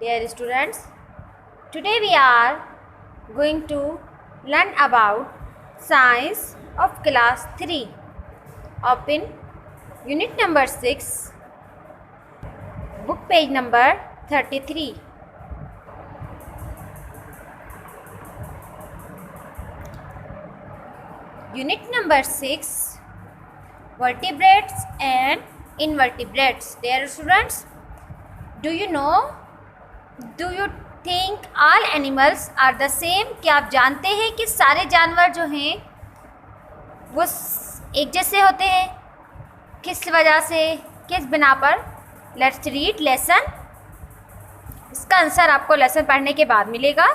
Dear students, today we are going to learn about science of class 3. Open unit number 6, book page number 33. Unit number 6, vertebrates and invertebrates. Dear students, do you think all animals are the same? क्या आप जानते हैं कि सारे जानवर जो हैं वो एक जैसे होते हैं? किस वजह से, किस बिना पर? Let's read lesson. इसका आंसर आपको लेसन पढ़ने के बाद मिलेगा.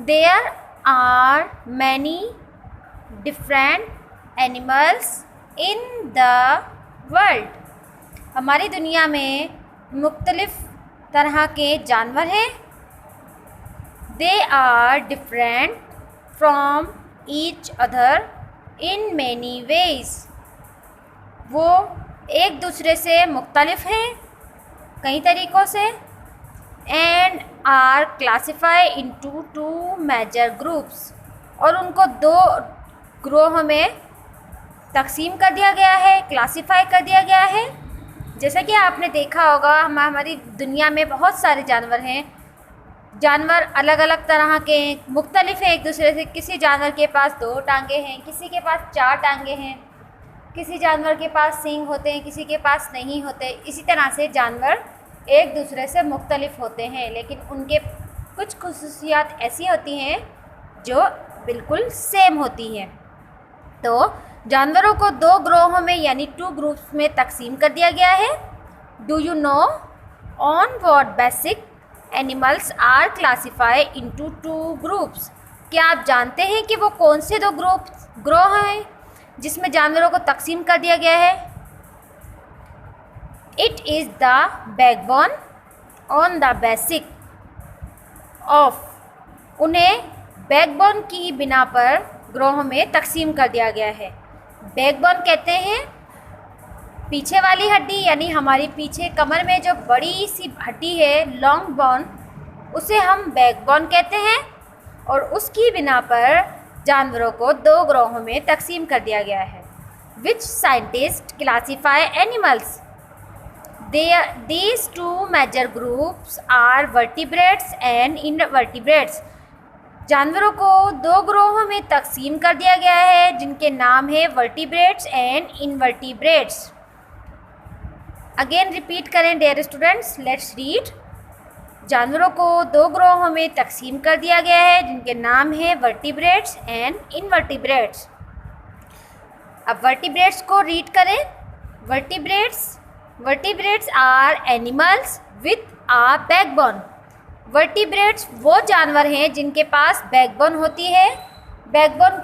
There are many different animals in the world. हमारी दुनिया में मुख्तलिफ तरह के जानवर हैं. They are different from each other in many ways. वो एक दूसरे से मुख्तलिफ हैं कई तरीक़ों से. And are classify into two major groups. और उनको दो ग्रोह में तकसीम कर दिया गया है, क्लासिफाई कर दिया गया है. जैसा कि आपने देखा होगा हमारी दुनिया में बहुत सारे जानवर हैं. जानवर अलग अलग तरह के मुख्तलिफ हैं एक दूसरे से. किसी जानवर के पास 2 टांगे हैं, किसी के पास 4 टांगे हैं, किसी जानवर के पास सींग होते हैं, किसी के पास नहीं होते. इसी तरह से जानवर एक दूसरे से मुख्तलिफ होते हैं, लेकिन उनके कुछ खुसूसियात ऐसी होती हैं जो बिल्कुल सेम होती हैं. तो जानवरों को 2 ग्रोहों में यानी 2 ग्रुप्स में तकसीम कर दिया गया है. Do you know on what basic animals are classified into 2 groups? क्या आप जानते हैं कि वो कौन से 2 ग्रोह हैं जिसमें जानवरों को तकसीम कर दिया गया है? It is the backbone on the basic of. उन्हें बैकबोन की बिना पर ग्रोह में तकसीम कर दिया गया है. बैकबोन कहते हैं पीछे वाली हड्डी, यानी हमारी पीछे कमर में जो बड़ी सी हड्डी है लॉन्ग बोन, उसे हम बैकबोन कहते हैं. और उसकी बिना पर जानवरों को 2 ग्रोहों में तकसीम कर दिया गया है. Which scientist classify animals? These 2 major groups are vertebrates and invertebrates. जानवरों को 2 ग्रोहों में तकसीम कर दिया गया है जिनके नाम है vertebrates and invertebrates. Again repeat करें डियर स्टूडेंट्स. Let's read. जानवरों को 2 ग्रोहों में तकसीम कर दिया गया है जिनके नाम है वर्टिब्रेट्स एंड इनवर्टिब्रेट्स. अब वर्टिब्रेट्स को रीड करें. Vertebrates are animals with a backbone. Vertebrates वो जानवर हैं जिनके पास बैकबोन होती है. बैकबोन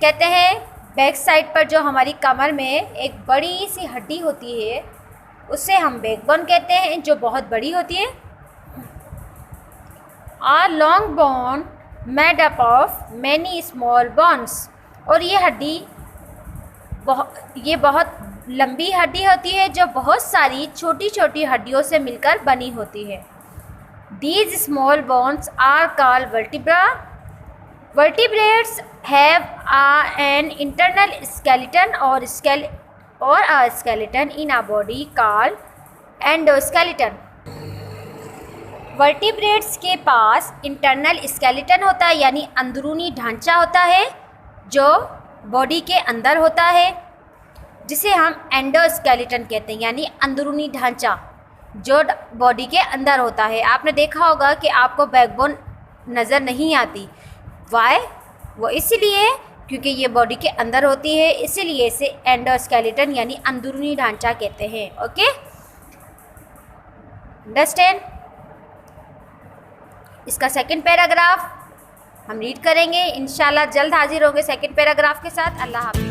कहते हैं बैक साइड पर जो हमारी कमर में एक बड़ी सी हड्डी होती है उसे हम बैकबोन कहते हैं, जो बहुत बड़ी होती है. A long bone made up of many small bones. और ये हड्डी बहुत लंबी हड्डी होती है जो बहुत सारी छोटी छोटी हड्डियों से मिलकर बनी होती है. These small bones are called vertebra. Vertebrates have an internal skeleton or a skeleton in a body called endoskeleton. Vertebrates के पास इंटरनल स्केलेटन होता है यानी अंदरूनी ढांचा होता है जो बॉडी के अंदर होता है, जिसे हम एंडोस्केलेटन कहते हैं यानी अंदरूनी ढांचा जो बॉडी के अंदर होता है. आपने देखा होगा कि आपको बैकबोन नज़र नहीं आती. वाई? वो इसलिए क्योंकि ये बॉडी के अंदर होती है, इसीलिए इसे एंडोस्केलेटन यानी अंदरूनी ढांचा कहते हैं. Okay, understand? इसका सेकंड पैराग्राफ हम रीड करेंगे. इंशाल्लाह जल्द हाजिर होंगे सेकंड पैराग्राफ के साथ. अल्लाह हाफ़िज़.